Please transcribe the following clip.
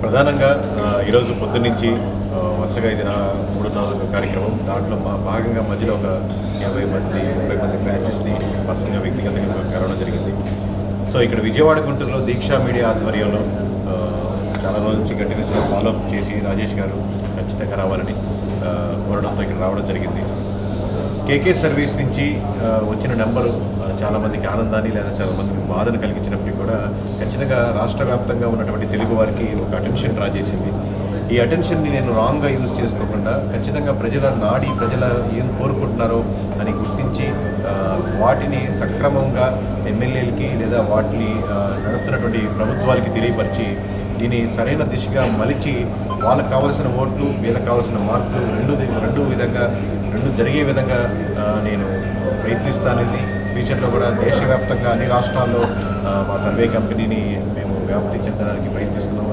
ప్రధానంగా ఈరోజు పొద్దున్నుంచి వరుసగా ఇది నా 3-4 కార్యక్రమం. దాంట్లో భాగంగా మధ్యలో ఒక 50 మంది 30 మంది బ్యాచెస్ని పర్సనల్గా వ్యక్తిగతంగా కలవడం జరిగింది. సో ఇక్కడ విజయవాడ గుంటూరులో దీక్షా మీడియా ఆధ్వర్యంలో చాలా రోజుల నుంచి కంటిన్యూస్గా ఫాలోఅప్ చేసి రాజేష్ గారు ఖచ్చితంగా రావాలని కోరడంతో ఇక్కడ రావడం జరిగింది. కేకే సర్వీస్ నుంచి వచ్చిన నెంబరు చాలామందికి ఆనందాన్ని లేదా చాలామందికి బాధను కలిగించినప్పటికీ కూడా ఖచ్చితంగా రాష్ట్ర వ్యాప్తంగా ఉన్నటువంటి తెలుగు వారికి ఒక అటెన్షన్ డ్రా చేసింది. ఈ అటెన్షన్ని నేను రాంగ్గా యూజ్ చేసుకోకుండా ఖచ్చితంగా ప్రజల ఏం కోరుకుంటున్నారో అని గుర్తించి వాటిని సక్రమంగా ఎమ్మెల్యేలకి లేదా వాటిని నడుపుతున్నటువంటి ప్రభుత్వాలకి తెలియపరిచి దీన్ని సరైన దిశగా మలిచి వాళ్ళకు కావాల్సిన ఓట్లు వీళ్ళకి కావాల్సిన మార్పులు రెండు జరిగే విధంగా నేను ప్రయత్నిస్తానని, ఫ్యూచర్లో కూడా దేశవ్యాప్తంగా అన్ని రాష్ట్రాల్లో మా సర్వే కంపెనీని మేము వ్యాప్తి చెందడానికి ప్రయత్నిస్తున్నాం.